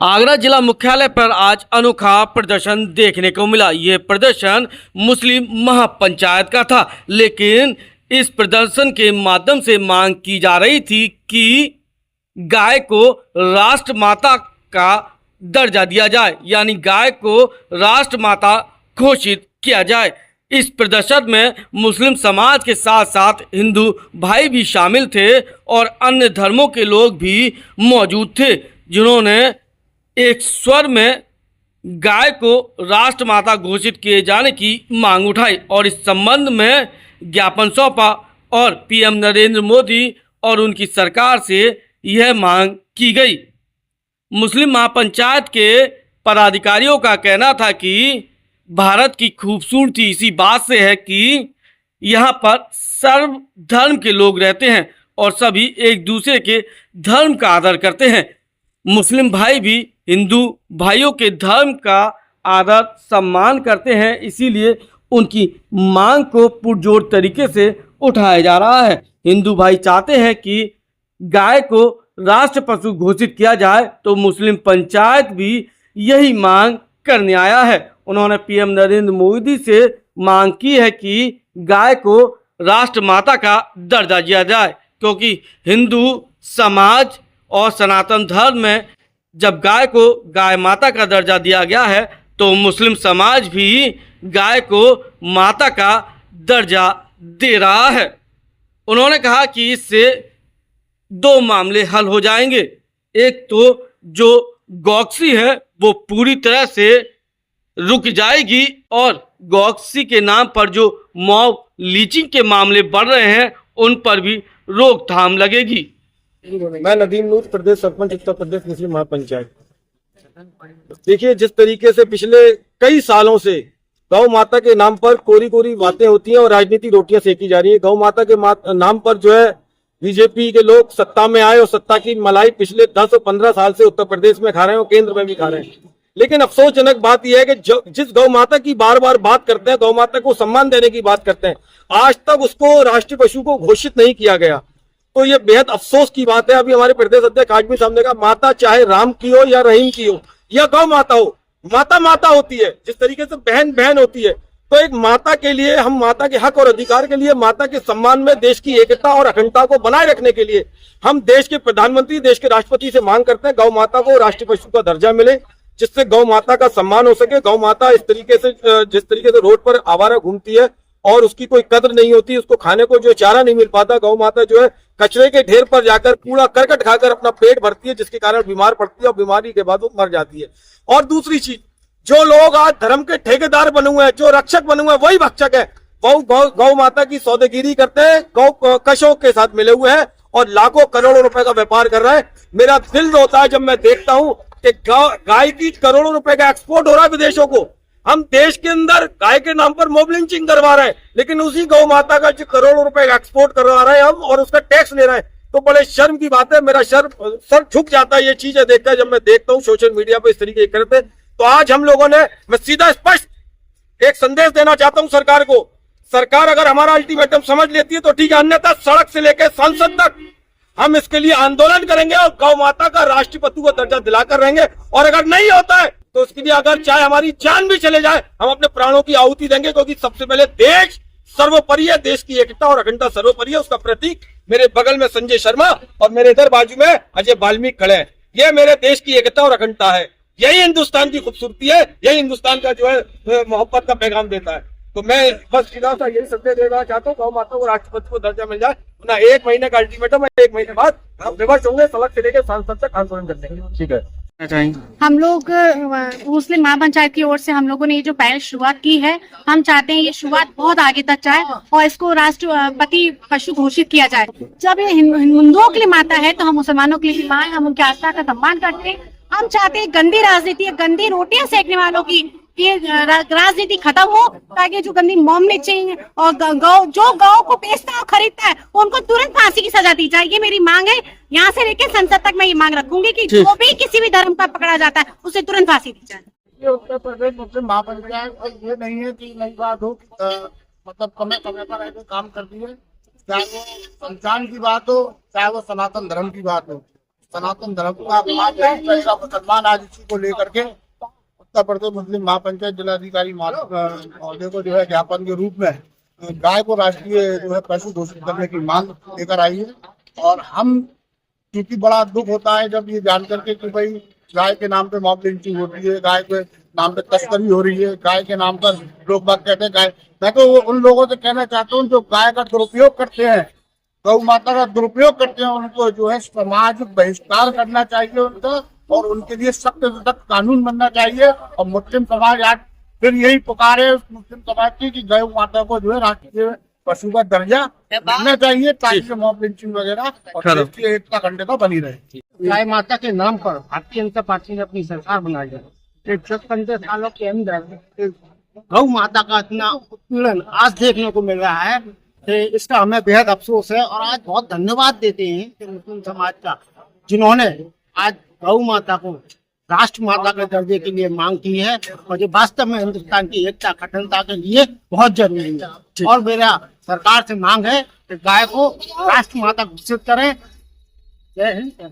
आगरा जिला मुख्यालय पर आज अनोखा प्रदर्शन देखने को मिला। ये प्रदर्शन मुस्लिम महापंचायत का था, लेकिन इस प्रदर्शन के माध्यम से मांग की जा रही थी कि गाय को राष्ट्रमाता का दर्जा दिया जाए, यानी गाय को राष्ट्रमाता घोषित किया जाए। इस प्रदर्शन में मुस्लिम समाज के साथ साथ हिंदू भाई भी शामिल थे और अन्य धर्मों के लोग भी मौजूद थे, जिन्होंने एक स्वर में गाय को राष्ट्रमाता घोषित किए जाने की मांग उठाई और इस संबंध में ज्ञापन सौंपा और पीएम नरेंद्र मोदी और उनकी सरकार से यह मांग की गई। मुस्लिम महापंचायत के पदाधिकारियों का कहना था कि भारत की खूबसूरती इसी बात से है कि यहाँ पर सर्व धर्म के लोग रहते हैं और सभी एक दूसरे के धर्म का आदर करते हैं। मुस्लिम भाई भी हिंदू भाइयों के धर्म का आदर सम्मान करते हैं, इसीलिए उनकी मांग को पुरजोर तरीके से उठाया जा रहा है। हिंदू भाई चाहते हैं कि गाय को राष्ट्र पशु घोषित किया जाए, तो मुस्लिम पंचायत भी यही मांग करने आया है। उन्होंने पीएम नरेंद्र मोदी से मांग की है कि गाय को राष्ट्रमाता का दर्जा दिया जाए, क्योंकि हिंदू समाज और सनातन धर्म में जब गाय को गाय माता का दर्जा दिया गया है, तो मुस्लिम समाज भी गाय को माता का दर्जा दे रहा है। उन्होंने कहा कि इससे दो मामले हल हो जाएंगे। एक तो जो गौक्सी है वो पूरी तरह से रुक जाएगी और गौक्सी के नाम पर जो मॉब लीचिंग के मामले बढ़ रहे हैं उन पर भी रोकथाम लगेगी। मैं नदीम नूर, प्रदेश सरपंच, उत्तर प्रदेश मुस्लिम महापंचायत। देखिए, जिस तरीके से पिछले कई सालों से गौ माता के नाम पर कोरी कोरी बातें होती हैं और राजनीतिक रोटियां सेकी जा रही है। गौ माता के नाम पर जो है बीजेपी के लोग सत्ता में आए और सत्ता की मलाई पिछले 10 और 15 साल से उत्तर प्रदेश में खा रहे हैं और केंद्र में भी खा रहे हैं। लेकिन अफसोसजनक बात यह है कि जिस गौ माता की बार बार बात करते हैं, गौ माता को सम्मान देने की बात करते हैं, आज तक उसको राष्ट्रीय पशु को घोषित नहीं किया गया। तो ये बेहद अफसोस की बात है। अभी हमारे प्रदेश अध्यक्ष आजमी साहब ने कहा, माता चाहे राम की हो या रहीम की हो या गौ माता हो, माता माता होती है। जिस तरीके से बहन बहन होती है, तो एक माता के लिए, हम माता के हक और अधिकार के लिए, माता के सम्मान में देश की एकता और अखंडता को बनाए रखने के लिए हम देश के प्रधानमंत्री, देश के राष्ट्रपति से मांग करते हैं गौ माता को राष्ट्रीय पशु का दर्जा मिले, जिससे गौ माता का सम्मान हो सके। गौ माता जिस तरीके से रोड पर आवारा घूमती है और उसकी कोई कद्र नहीं होती, उसको खाने को जो चारा नहीं मिल पाता, गौ माता जो है कचरे के ढेर पर जाकर कूड़ा करकट खाकर अपना पेट भरती है, जिसके कारण बीमार पड़ती है और बीमारी के बाद वो मर जाती है। और दूसरी चीज, जो लोग आज धर्म के ठेकेदार बने हुए हैं, जो रक्षक बने हुए हैं, वही भक्षक है। गौ माता की सौदेगिरी करते हैं, गौ कशों के साथ मिले हुए हैं और लाखों करोड़ों रुपए का व्यापार कर रहा है। मेरा दिल रोता है जब मैं देखता हूं कि गाय की करोड़ों रुपए का एक्सपोर्ट हो रहा है विदेशों को। हम देश के अंदर गाय के नाम पर मॉब लिंचिंग करवा रहे हैं, लेकिन उसी गौ माता का जो करोड़ों रुपए एक्सपोर्ट करवा रहे हैं हम और उसका टैक्स ले रहे हैं, तो बड़े शर्म की बात है। मेरा सर झुक जाता है ये चीजें देखकर, जब मैं देखता हूँ सोशल मीडिया पर इस तरीके करते। तो आज हम लोगों ने, मैं सीधा स्पष्ट एक संदेश देना चाहता हूं सरकार को। सरकार अगर हमारा अल्टीमेटम समझ लेती है तो ठीक है, अन्यथा सड़क से लेकर संसद तक हम इसके लिए आंदोलन करेंगे और गौ माता का राष्ट्रीय पशु का दर्जा दिलाकर रहेंगे। और अगर नहीं होता है तो उसके लिए अगर चाहे हमारी जान भी चले जाए, हम अपने प्राणों की आहुति देंगे, क्योंकि सबसे पहले देश सर्वोपरि है, देश की एकता और अखंडता सर्वोपरि है। उसका प्रतीक मेरे बगल में संजय शर्मा और मेरे इधर बाजू में अजय वाल्मीकि खड़े हैं। ये मेरे देश की एकता और अखंडता है, यही हिंदुस्तान की खूबसूरती है, यही हिंदुस्तान का जो है मोहब्बत का पैगाम देता है। तो मैं बस सीधा सा यही संदेश देना चाहता हूँ, गौ माता को राष्ट्रपति को दर्जा मिल जाए, ना 1 महीने का अल्टीमेटम है, 1 महीने बाद हम विवश होंगे, सड़क से लेकर सांसद तक आंदोलन करने के लिए। ठीक है, हम लोग मुस्लिम महापंचायत की ओर से हम लोगों ने ये जो पहल शुरुआत की है, हम चाहते हैं ये शुरुआत बहुत आगे तक जाए और इसको राष्ट्रपति पशु घोषित किया जाए। जब ये हिंदुओं के लिए माता है तो हम मुसलमानों के लिए भी मां है, हम उनकी आस्था का सम्मान करते हैं। हम चाहते हैं गंदी राजनीति, गंदी रोटियां सेकने वालों की ये राजनीति खत्म हो, ताकि जो गंदी मॉब लिंचिंग और जो गौ को बेचता और खरीदता है उनको तुरंत फांसी की सजा दी जाए। ये मेरी मांग है। यहाँ से लेकर संसद तक मैं ये मांग रखूंगी कि जो भी किसी भी धर्म का पकड़ा जाता है उसे तुरंत फांसी दी जाए। ये उत्तर प्रदेश मुस्लिम महापंचायत ये नहीं है कि नई बात हो, मतलब समय पर ऐसे काम करती है, चाहे वो संविधान की बात हो, चाहे वो सनातन धर्म की बात हो। सनातन धर्म का अपमान है, ऐसा मुसलमान आज इसी को लेकर के उत्तर प्रदेश मुस्लिम महापंचायत जिलाधिकारी महोदय को जो है ज्ञापन के रूप में गाय को राष्ट्रीय जो है पशु घोषित करने की मांग लेकर आई है। और हम, क्योंकि बड़ा दुख होता है जब ये जान करके कि भाई गाय के नाम पे मॉब लिंचिंग होती है, गाय के नाम पे तस्करी हो रही है, गाय के नाम पर लोग बात कहते हैं गाय। मैं तो उन लोगों से कहना चाहता हूँ जो गाय का दुरुपयोग करते हैं, गौ माता का दुरुपयोग करते हैं, उनको जो है समाज बहिष्कार करना चाहिए उनका, और उनके लिए सख्त से सख्त कानून बनना चाहिए। और मुस्लिम समाज आज फिर यही पुकारे मुस्लिम समाज की कि गौ माता को जो है राष्ट्रीय पशु का दर्जा मिलना चाहिए, ताकि मॉब लिंचिंग वगैरह और देश की एकता अखंडता बनी रहे। गाय माता के नाम पर भारतीय जनता पार्टी ने अपनी सरकार बनाई है। 15 सालों के अंदर गौ माता का इतना उत्पीड़न आज देखने को मिल रहा है कि इसका हमें बेहद अफसोस है। और आज बहुत धन्यवाद देते हैं कि मुस्लिम समाज का, जिन्होंने आज गौ माता को राष्ट्र माता के दर्जे के लिए मांग की है, और जो वास्तव में हिंदुस्तान की एकता अखंडता के लिए बहुत जरूरी है। और मेरा सरकार से मांग है कि गाय को राष्ट्र माता घोषित करें। जय हिंद।